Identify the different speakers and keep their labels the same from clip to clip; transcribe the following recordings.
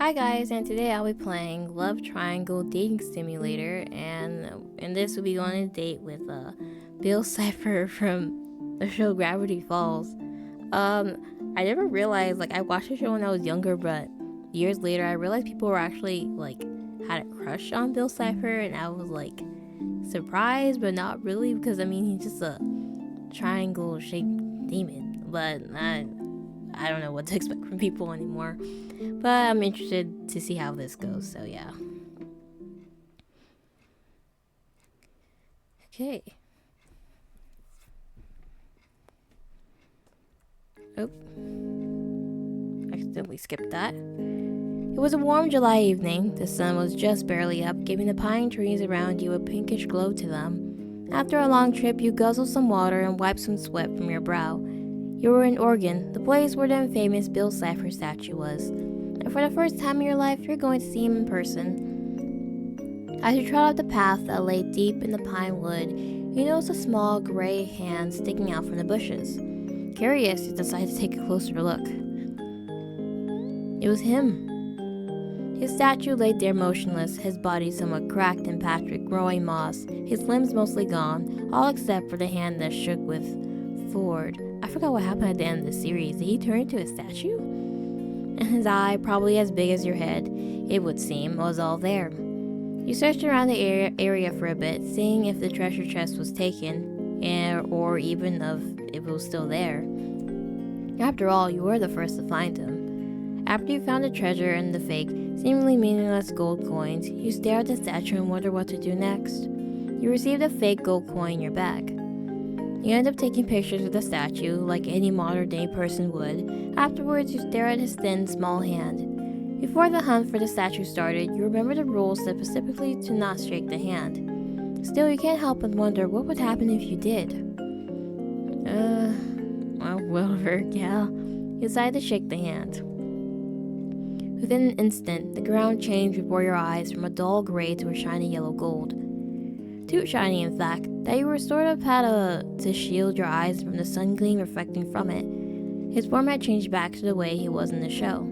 Speaker 1: Hi guys, and today I'll be playing Love Triangle Dating Simulator, and in this we'll be going on a date with Bill Cipher from the show Gravity Falls. I never realized, I watched the show when I was younger, but years later I realized people were actually had a crush on Bill Cipher, and I was surprised, but not really, because he's just a triangle shaped demon, but I don't know what to expect from people anymore. But I'm interested to see how this goes, so yeah. Okay. Oh. Accidentally skipped that. It was a warm July evening. The sun was just barely up, giving the pine trees around you a pinkish glow to them. After a long trip, you guzzled some water and wiped some sweat from your brow. You were in Oregon, the place where the infamous Bill Cipher statue was. And for the first time in your life, you're going to see him in person. As you trod up the path that lay deep in the pine wood, you noticed a small gray hand sticking out from the bushes. Curious, you decided to take a closer look. It was him. His statue lay there motionless, his body somewhat cracked and patched with growing moss, his limbs mostly gone, all except for the hand that shook with Ford. I forgot what happened at the end of the series. Did he turn into a statue? And his eye, probably as big as your head, it would seem, was all there. You searched around the area for a bit, seeing if the treasure chest was taken, or even if it was still there. After all, you were the first to find him. After you found the treasure and the fake, seemingly meaningless gold coins, you stare at the statue and wonder what to do next. You received a fake gold coin in your bag. You end up taking pictures of the statue, like any modern-day person would. Afterwards, you stare at his thin, small hand. Before the hunt for the statue started, you remember the rules said specifically to not shake the hand. Still, you can't help but wonder what would happen if you did. Whatever, gal. You decide to shake the hand. Within an instant, the ground changed before your eyes from a dull gray to a shiny yellow gold. Too shiny, in fact, that you were sort of had to shield your eyes from the sun gleam reflecting from it. His form had changed back to the way he was in the show.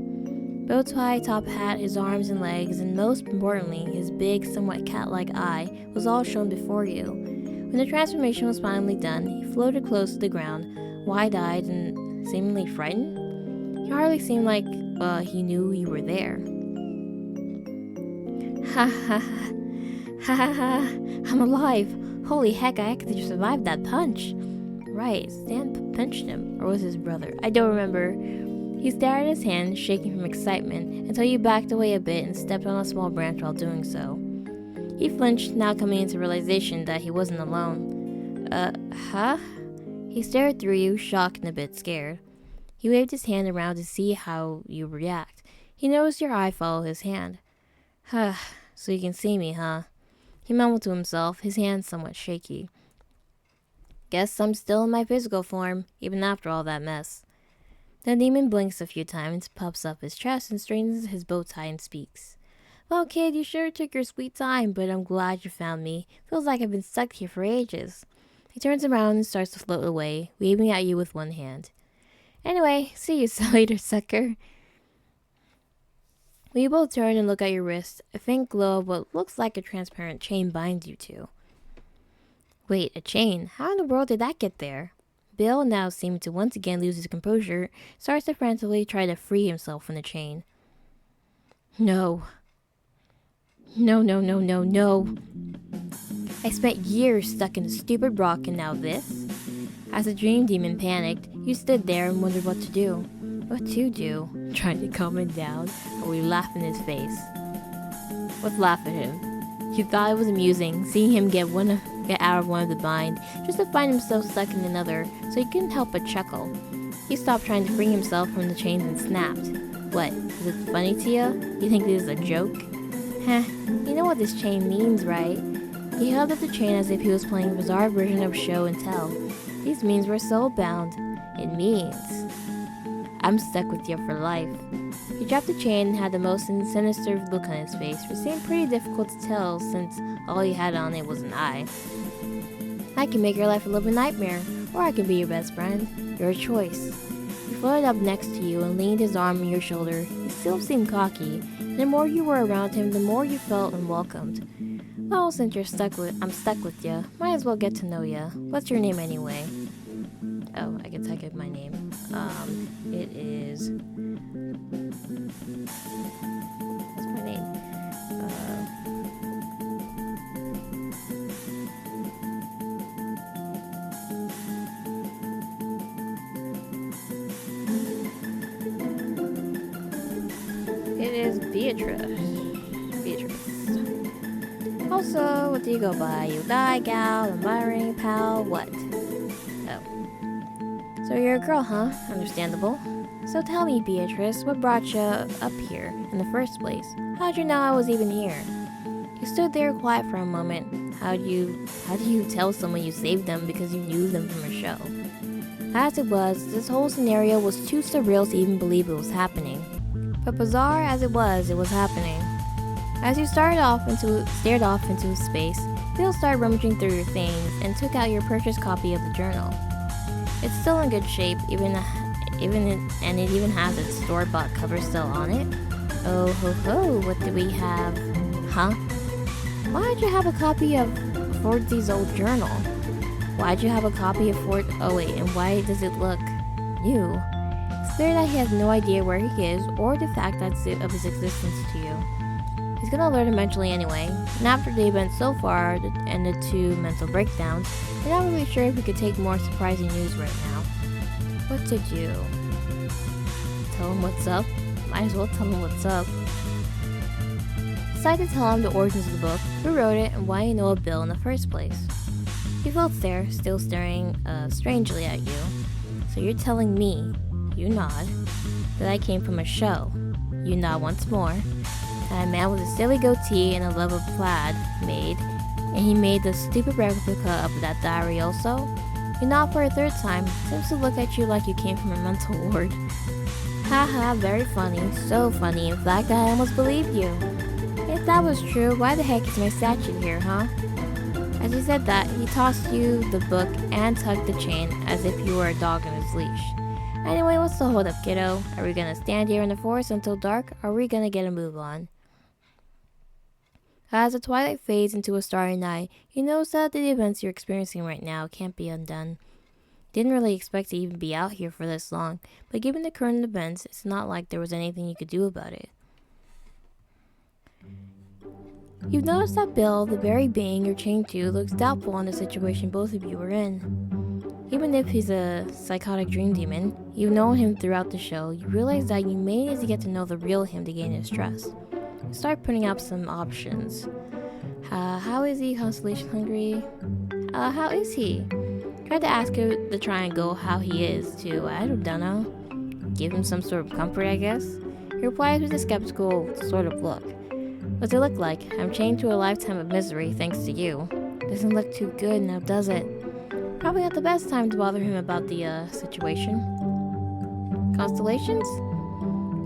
Speaker 1: Bow tie, top hat, his arms and legs, and most importantly, his big, somewhat cat-like eye was all shown before you. When the transformation was finally done, he floated close to the ground, wide-eyed and seemingly frightened. He hardly seemed like he knew you were there. Ha ha ha. Ha ha ha, I'm alive. Holy heck, I actually survived that punch. Right, Stan punched him, or was his brother? I don't remember. He stared at his hand, shaking from excitement, until you backed away a bit and stepped on a small branch while doing so. He flinched, now coming into realization that he wasn't alone. Huh? He stared through you, shocked and a bit scared. He waved his hand around to see how you react. He noticed your eye follow his hand. Huh, so you can see me, huh? He mumbled to himself, his hands somewhat shaky. Guess I'm still in my physical form, even after all that mess. The demon blinks a few times, puffs up his chest, and straightens his bow tie and speaks. Well, kid, you sure took your sweet time, but I'm glad you found me. Feels like I've been stuck here for ages. He turns around and starts to float away, waving at you with one hand. Anyway, see you later, sucker. We both turn and look at your wrist. A faint glow of what looks like a transparent chain binds you to. Wait, a chain? How in the world did that get there? Bill, now seeming to once again lose his composure, starts to frantically try to free himself from the chain. No. No. I spent years stuck in a stupid rock and now this? As the dream demon panicked, you stood there and wondered what to do. What to do? Trying to calm him down, or we laugh in his face. Let's laugh at him. You thought it was amusing, seeing him get out of one of the bind, just to find himself stuck in another, so you couldn't help but chuckle. He stopped trying to free himself from the chains and snapped. What, is it funny to you? You think this is a joke? Heh, you know what this chain means, right? He held up the chain as if he was playing a bizarre version of show and tell. These means we're soul-bound. It means I'm stuck with you for life. He dropped the chain and had the most sinister look on his face, which seemed pretty difficult to tell since all he had on it was an eye. I can make your life a living nightmare, or I can be your best friend. Your choice. He floated up next to you and leaned his arm on your shoulder. His still seemed cocky. The more you were around him, the more you felt unwelcomed. Well, since I'm stuck with ya, might as well get to know ya. What's your name anyway? Oh, I can type in my name. It is... What's my name? It is Beatrice. Also, what do you go by? You guy, gal, admiring, pal, what? Oh. So you're a girl, huh? Understandable. So tell me, Beatrice, what brought you up here in the first place? How'd you know I was even here? You stood there quiet for a moment. How do you tell someone you saved them because you knew them from a show? As it was, this whole scenario was too surreal to even believe it was happening. But bizarre as it was happening. As you stared off into space, Bill started rummaging through your things and took out your purchased copy of the journal. It's still in good shape, it even has its store-bought cover still on it. Oh ho ho, what do we have? Huh? Why'd you have a copy of Fordsy's old journal? Why'd you have a copy of Oh wait, and why does it look new? It's clear that he has no idea where he is or the fact of his existence to you. He's gonna learn eventually anyway, and after the event so far and the two mental breakdowns, we're not really sure if we could take more surprising news right now. What to do? Tell him what's up? Might as well tell him what's up. Decide to tell him the origins of the book, who wrote it, and why you know of Bill in the first place. He floats there, still staring strangely at you. So you're telling me, you nod, that I came from a show. You nod once more. That a man with a silly goatee and a leather plaid and he made the stupid replica of that diary also. You nod for a third time, seems to look at you like you came from a mental ward. Haha, very funny, so funny, in fact I almost believed you. If that was true, why the heck is my statue here, huh? As he said that, he tossed you the book and tugged the chain as if you were a dog on his leash. Anyway, what's the hold up, kiddo? Are we gonna stand here in the forest until dark, or are we gonna get a move on? As the twilight fades into a starry night, you notice that the events you're experiencing right now can't be undone. Didn't really expect to even be out here for this long, but given the current events, it's not like there was anything you could do about it. You've noticed that Bill, the very being you're chained to, looks doubtful on the situation both of you are in. Even if he's a psychotic dream demon, you've known him throughout the show, you realize that you may need to get to know the real him to gain his trust. Start putting up some options. How is he? Constellation hungry? How is he? Try to ask the triangle how he is too. I don't know. Give him some sort of comfort, I guess. He replies with a skeptical sort of look. What's it look like? I'm chained to a lifetime of misery thanks to you. Doesn't look too good now, does it? Probably not the best time to bother him about the situation. Constellations?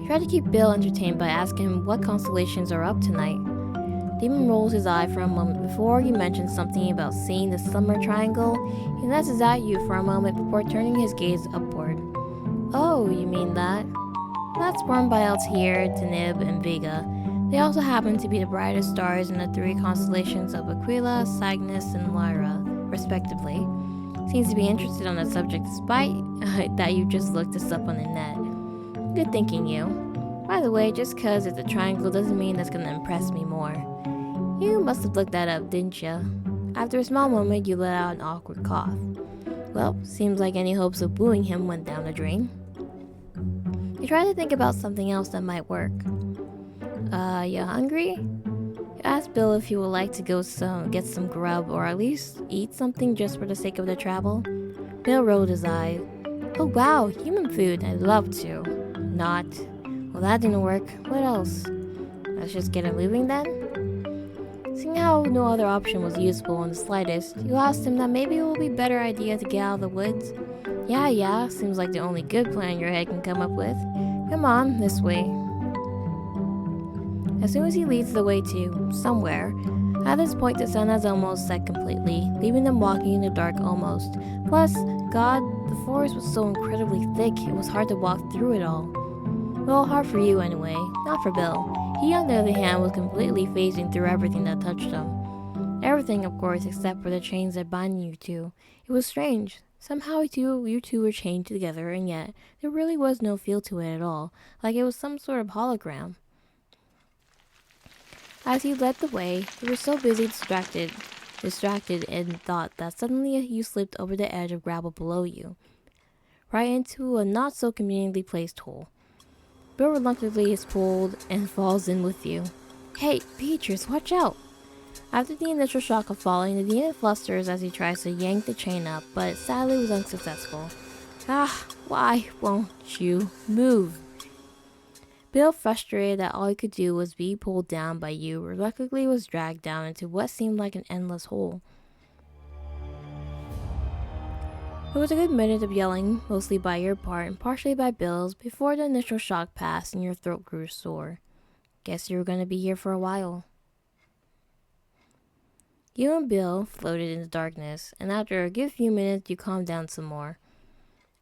Speaker 1: Try to keep Bill entertained by asking him what constellations are up tonight. Demon rolls his eye for a moment before he mentions something about seeing the summer triangle. He glances at you for a moment before turning his gaze upward. Oh, you mean that? That's formed by Altair, Deneb, and Vega. They also happen to be the brightest stars in the three constellations of Aquila, Cygnus, and Lyra, respectively. Seems to be interested on that subject despite that you just looked this up on the net. Good thinking, you. By the way, just cause it's a triangle doesn't mean that's gonna impress me more. You must have looked that up, didn't ya? After a small moment, you let out an awkward cough. Well, seems like any hopes of wooing him went down the drain. You try to think about something else that might work. You hungry? You asked Bill if he would like to go get some grub or at least eat something just for the sake of the travel. Bill rolled his eye. Oh wow, human food, I'd love to. Not. Well, that didn't work. What else? Let's just get him moving then? Seeing how no other option was useful in the slightest, you asked him that maybe it would be a better idea to get out of the woods. Yeah, seems like the only good plan your head can come up with. Come on, this way. As soon as he leads the way to somewhere, at this point the sun has almost set completely, leaving them walking in the dark almost. Plus, God, the forest was so incredibly thick, it was hard to walk through it all. Well, hard for you anyway, not for Bill. He, on the other hand, was completely phasing through everything that touched him. Everything, of course, except for the chains that bind you two. It was strange. Somehow you two were chained together, and yet there really was no feel to it at all, like it was some sort of hologram. As he led the way, you were so busy distracted in thought that suddenly you slipped over the edge of gravel below you, right into a not so conveniently placed hole. Bill reluctantly is pulled and falls in with you. Hey, Beatrice, watch out! After the initial shock of falling, the demon flusters as he tries to yank the chain up, but sadly was unsuccessful. Ah, why won't you move? Bill, frustrated that all he could do was be pulled down by you, reluctantly was dragged down into what seemed like an endless hole. It was a good minute of yelling, mostly by your part and partially by Bill's, before the initial shock passed and your throat grew sore. Guess you were going to be here for a while. You and Bill floated in the darkness, and after a good few minutes you calmed down some more.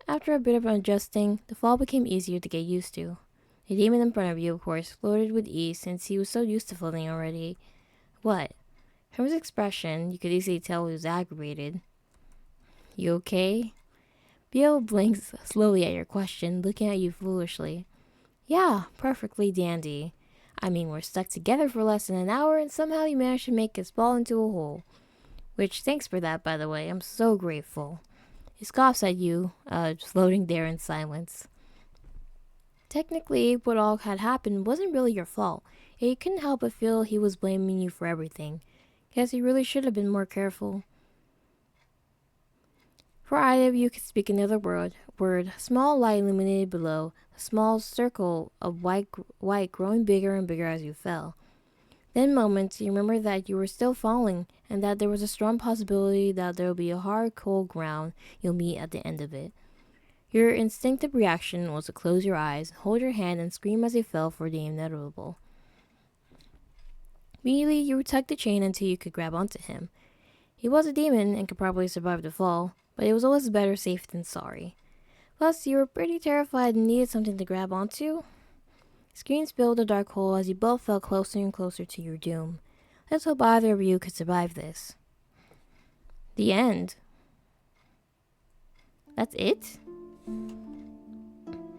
Speaker 1: After a bit of adjusting, the fall became easier to get used to. The demon in front of you, of course, floated with ease since he was so used to floating already. What? From his expression, you could easily tell he was aggravated. You okay? Bill blinks slowly at your question, looking at you foolishly. Yeah, perfectly dandy. I mean, we're stuck together for less than an hour and somehow you managed to make us fall into a hole. Which, thanks for that, by the way. I'm so grateful. He scoffs at you, floating there in silence. Technically, what all had happened wasn't really your fault. Yet you couldn't help but feel he was blaming you for everything. Guess you really should have been more careful. For either of you could speak another word, small light illuminated below, a small circle of white growing bigger and bigger as you fell. Then moments you remember that you were still falling, and that there was a strong possibility that there would be a hard, cold ground you'll meet at the end of it. Your instinctive reaction was to close your eyes, hold your hand, and scream as you fell for the inevitable. Immediately, you tugged the chain until you could grab onto him. He was a demon and could probably survive the fall, but it was always better safe than sorry. Plus, you were pretty terrified and needed something to grab onto. Screams filled the dark hole as you both fell closer and closer to your doom. Let's hope either of you could survive this. The end. That's it?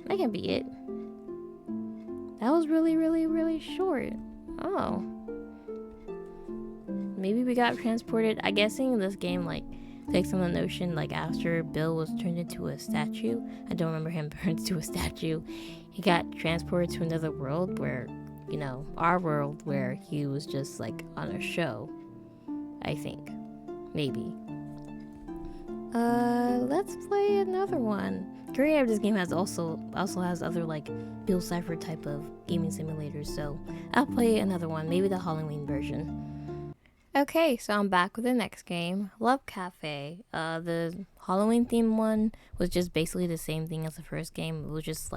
Speaker 1: That can't be it. That was really, really, really short. Oh. Maybe we got transported. I'm guessing this game, takes on the notion, after Bill was turned into a statue. I don't remember him turned into a statue. He got transported to another world where, our world where he was just, on a show. I think. Maybe. Let's play another one. Curious, this game has also has other Bill Cipher type of gaming simulators, so I'll play another one, maybe the Halloween version. Okay, so I'm back with the next game, Love Cafe. The Halloween themed one was just basically the same thing as the first game. It was just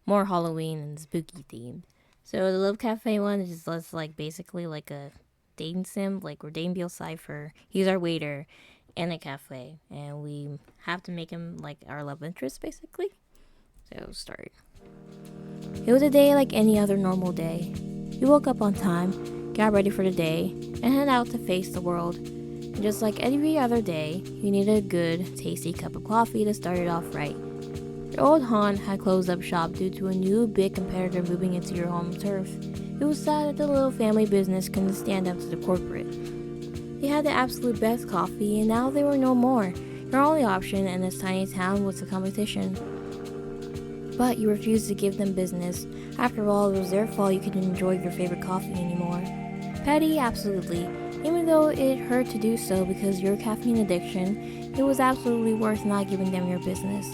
Speaker 1: more Halloween and spooky themed. So the Love Cafe one is just basically a dating sim, we're dating Bill Cipher. He's our waiter in a cafe, and we have to make him our love interest basically. So start. It was a day like any other normal day. You woke up on time, got ready for the day, and head out to face the world. And just like every other day, you needed a good, tasty cup of coffee to start it off right. Your old haunt had closed up shop due to a new big competitor moving into your home turf. It was sad that the little family business couldn't stand up to the corporate. They had the absolute best coffee, and now they were no more. Your only option in this tiny town was the competition. But you refused to give them business. After all, it was their fault you couldn't enjoy your favorite coffee anymore. Petty, absolutely. Even though it hurt to do so because of your caffeine addiction, it was absolutely worth not giving them your business.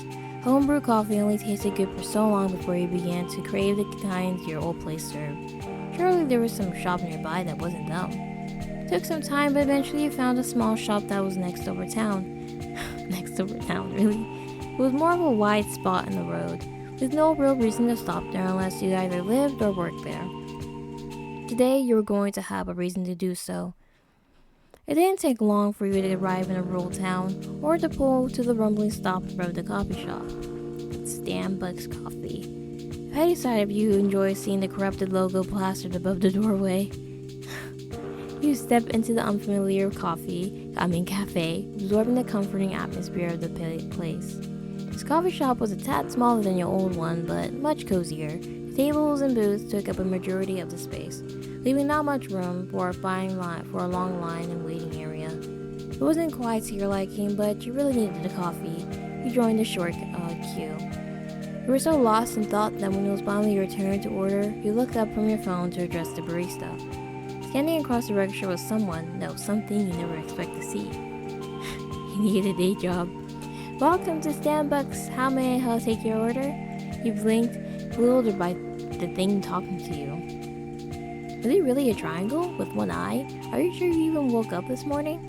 Speaker 1: Homebrew coffee only tasted good for so long before you began to crave the kind your old place served. Surely there was some shop nearby that wasn't dumb. Took some time, but eventually you found a small shop that was next over town. Next over town, really? It was more of a wide spot in the road, with no real reason to stop there unless you either lived or worked there. Today, you were going to have a reason to do so. It didn't take long for you to arrive in a rural town, or to pull to the rumbling stop in front of the coffee shop. It's Dan Buck's Coffee. The petty side of you enjoys seeing the corrupted logo plastered above the doorway. You step into the unfamiliar cafe, absorbing the comforting atmosphere of the place. This coffee shop was a tad smaller than your old one, but much cozier. The tables and booths took up a majority of the space, leaving not much room for a long line and waiting area. It wasn't quite to your liking, but you really needed a coffee. You joined the short queue. You were so lost in thought that when it was finally your turn to order, you looked up from your phone to address the barista. Standing across the register was something you never expect to see. You needed a day job. Welcome to Starbucks. How may I take your order? You blinked, bewildered by the thing talking to you. Was he really a triangle with one eye? Are you sure you even woke up this morning?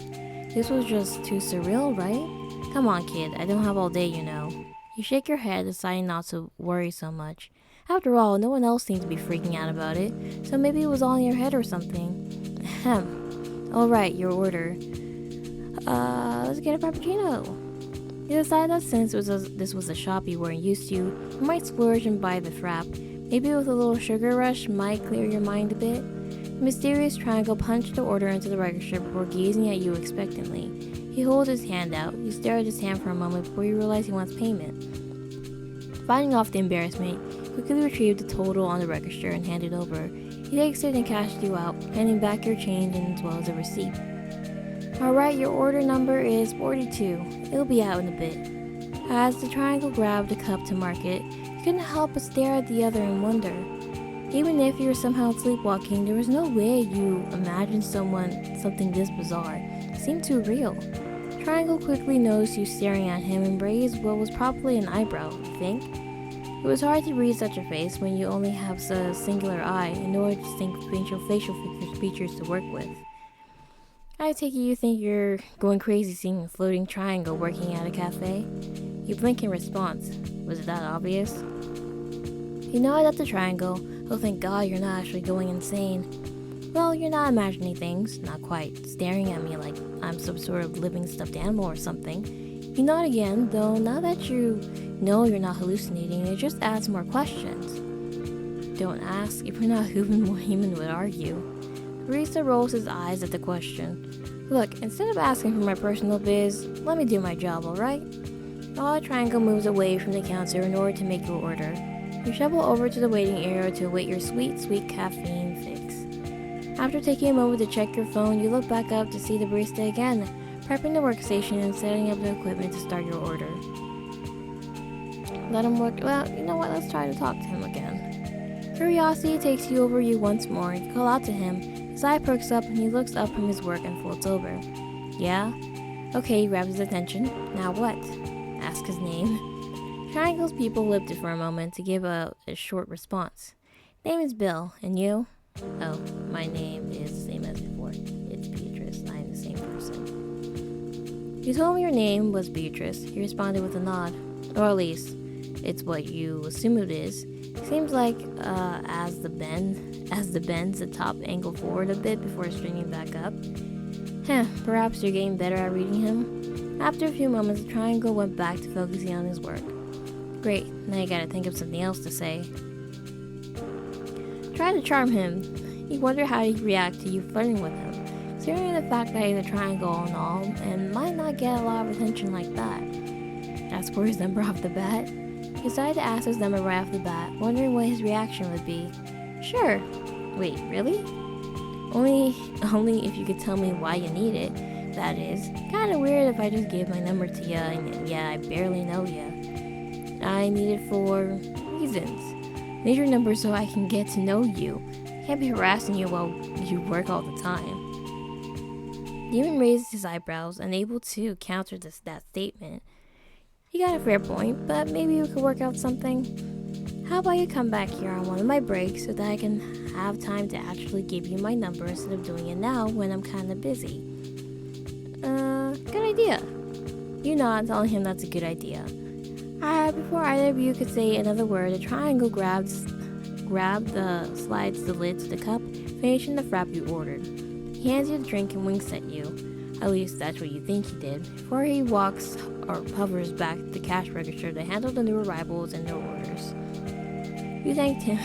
Speaker 1: This was just too surreal, right? Come on, kid. I don't have all day, you know. You shake your head, deciding not to worry so much. After all, no one else seemed to be freaking out about it, so maybe it was all in your head or something. Ahem. Alright, your order. Let's get a frappuccino. You decided that since this was a shop you weren't used to, you might splurge and buy the frap. Maybe with a little sugar rush might clear your mind a bit. The mysterious triangle punched the order into the register before gazing at you expectantly. He holds his hand out. You stare at his hand for a moment before you realize he wants payment. Fighting off the embarrassment, you quickly retrieve the total on the register and hand it over. He takes it and cashes you out, handing back your change and as well as a receipt. Alright, your order number is 42. It'll be out in a bit. As the triangle grabbed the cup to mark it, you couldn't help but stare at the other and wonder. Even if you were somehow sleepwalking, there was no way you imagined something this bizarre. It seemed too real. Triangle quickly noticed you staring at him and raised what was probably an eyebrow, you think? It was hard to read such a face when you only have a singular eye and no distinct facial features to work with. I take it you think you're going crazy seeing a floating triangle working at a cafe? You blink in response. Was it that obvious? You nod at the triangle. Oh, thank God you're not actually going insane. Well, you're not imagining things, not quite, staring at me like I'm some sort of living stuffed animal or something. You nod again, though now that you know you're not hallucinating, it just adds more questions. Don't ask if you're not human would argue. The barista rolls his eyes at the question. Look, instead of asking for my personal biz, let me do my job, alright? The odd triangle moves away from the counter in order to make your order. You shuffle over to the waiting area to await your sweet caffeine fix. After taking a moment to check your phone, you look back up to see the barista again, prepping the workstation and setting up the equipment to start your order. Let him work. Well, you know what? Let's try to talk to him again. Curiosity takes you over you once more. You call out to him. His eye perks up and he looks up from his work and folds over. Yeah? Okay, he grabs his attention. Now what? Ask his name. Triangle's people lifted for a moment to give a short response. Name is Bill, and you? Oh, my name is the same as before. It's Beatrice. I am the same person. You told me your name was Beatrice. He responded with a nod. Or at least, it's what you assume it is. Seems like as the bends the top angle forward a bit before straightening back up. Perhaps you're getting better at reading him. After a few moments, the triangle went back to focusing on his work. Great, now you gotta think of something else to say. Try to charm him. You wonder how he'd react to you flirting with him, considering the fact that he's a triangle and all, and might not get a lot of attention like that. Ask for his number off the bat. You decided to ask his number right off the bat, wondering what his reaction would be. Sure. Wait, really? Only if you could tell me why you need it. That is, kinda weird if I just gave my number to ya and yeah, I barely know ya. I need it for reasons. Need your number so I can get to know you. Can't be harassing you while you work all the time. Demon raised his eyebrows, unable to counter that statement. You got a fair point, but maybe we could work out something. How about you come back here on one of my breaks so that I can have time to actually give you my number instead of doing it now when I'm kinda busy. Good idea. You nod, telling him that's a good idea. Before either of you could say another word, the triangle slides the lid to the cup, finishing the frap you ordered. He hands you the drink and winks at you. At least that's what you think he did, before he walks or hovers back to the cash register to handle the new arrivals and their orders. You thanked him.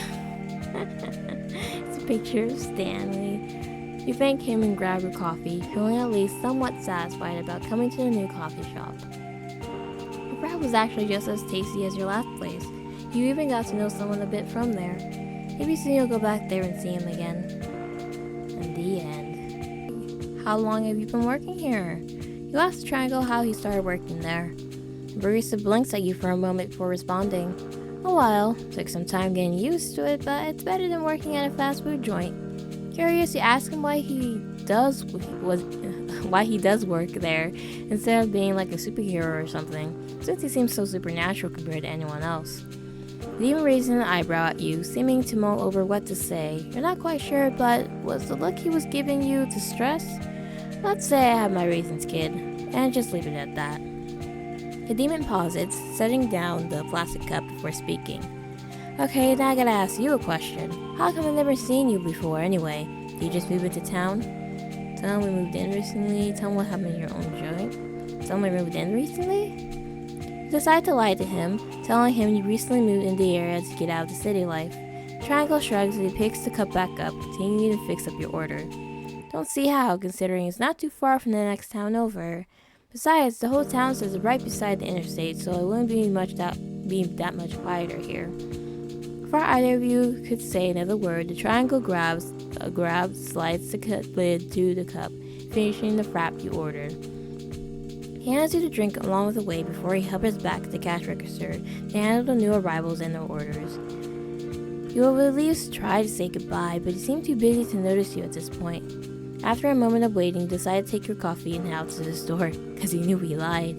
Speaker 1: It's a picture of Stanley. You thanked him and grabbed your coffee, feeling at least somewhat satisfied about coming to the new coffee shop. The wrap was actually just as tasty as your last place. You even got to know someone a bit from there. Maybe soon you'll go back there and see him again. And the end. How long have you been working here? You asked Triangle how he started working there. The barista blinks at you for a moment before responding. A while. Took some time getting used to it, but it's better than working at a fast food joint. Curious, you ask him why he does work there instead of being like a superhero or something, since he seems so supernatural compared to anyone else. He even raised an eyebrow at you, seeming to mull over what to say. You're not quite sure, but was the look he was giving you to stress? Let's say I have my reasons, kid, and just leave it at that. The demon pauses, setting down the plastic cup before speaking. Okay, now I gotta ask you a question. How come I've never seen you before anyway? Did you just move into town? Tell him we moved in recently. Tell him what happened to your own joint. Tell him we moved in recently? You decide to lie to him, telling him you recently moved in the area to get out of the city life. Triangle shrugs as he picks the cup back up, continuing to fix up your order. Don't see how, considering it's not too far from the next town over. Besides, the whole town sits right beside the interstate, so it wouldn't be that much quieter here. Before either of you could say another word, the triangle slides the lid to the cup, finishing the frap you ordered. He hands you the drink along with the weight before he hovers back to the cash register to handle the new arrivals and their orders. You will at least try to say goodbye, but he seemed too busy to notice you at this point. After a moment of waiting, you decide to take your coffee and head out to the store, because he knew he lied.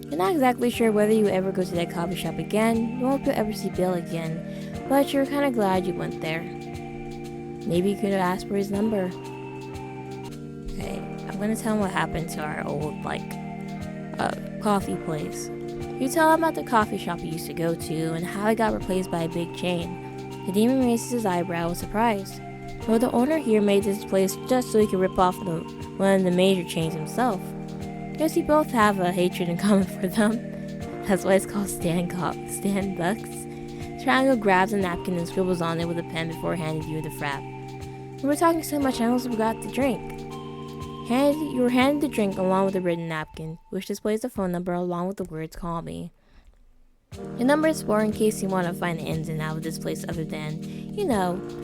Speaker 1: You're not exactly sure whether you ever go to that coffee shop again, nor if you'll ever see Bill again, but you're kind of glad you went there. Maybe you could have asked for his number. Okay, I'm going to tell him what happened to our old, coffee place. You tell him about the coffee shop he used to go to and how it got replaced by a big chain. The demon raises his eyebrow in surprise. Well, the owner here made this place just so he could rip off one of the major chains himself. Guess you both have a hatred in common for them. That's why it's called Stan Ducks. Triangle grabs a napkin and scribbles on it with a pen before handing you the frap. We were talking so much I almost forgot the drink. You were handed the drink along with a written napkin, which displays the phone number along with the words "Call me." The number is for in case you want to find the ins and outs of this place other than,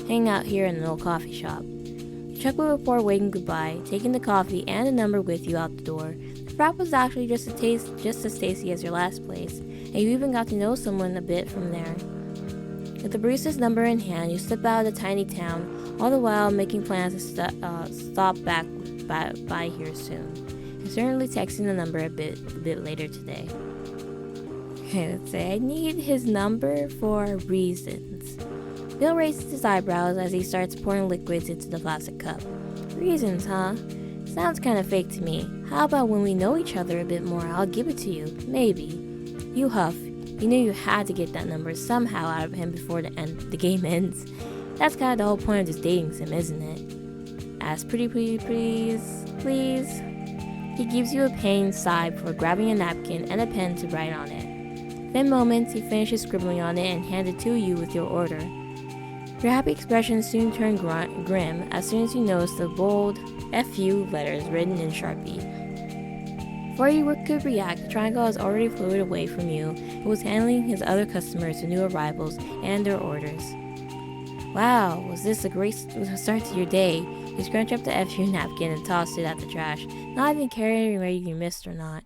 Speaker 1: hanging out here in an old coffee shop. You chuckle before waving goodbye, taking the coffee and the number with you out the door. The frap was actually just as tasty as your last place, and you even got to know someone a bit from there. With the barista's number in hand, you step out of the tiny town, all the while making plans to stop back by here soon, and certainly texting the number a bit later today. Okay, let's say I need his number for reasons. Bill raises his eyebrows as he starts pouring liquids into the plastic cup. Reasons, huh? Sounds kind of fake to me. How about when we know each other a bit more, I'll give it to you. Maybe. You huff. You knew you had to get that number somehow out of him before the game ends. That's kind of the whole point of just dating sim, isn't it? Ask pretty please. He gives you a pained sigh before grabbing a napkin and a pen to write on it. Within moments, he finishes scribbling on it and hands it to you with your order. Your happy expression soon turned grim as soon as you noticed the bold FU letters written in Sharpie. Before you could react, the triangle has already floated away from you and was handling his other customers the new arrivals and their orders. Wow, was this a great start to your day? You scrunch up the FU napkin and toss it at the trash, not even caring whether you missed or not.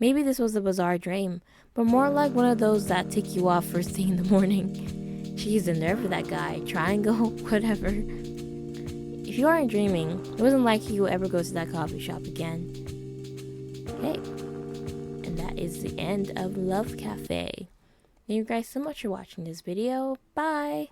Speaker 1: Maybe this was a bizarre dream, but more like one of those that tick you off first thing in the morning. Jeez, the nerve of that guy. Triangle, whatever. If you aren't dreaming, it wasn't likely you'll ever go to that coffee shop again. Okay, and that is the end of Love Cafe. Thank you guys so much for watching this video. Bye!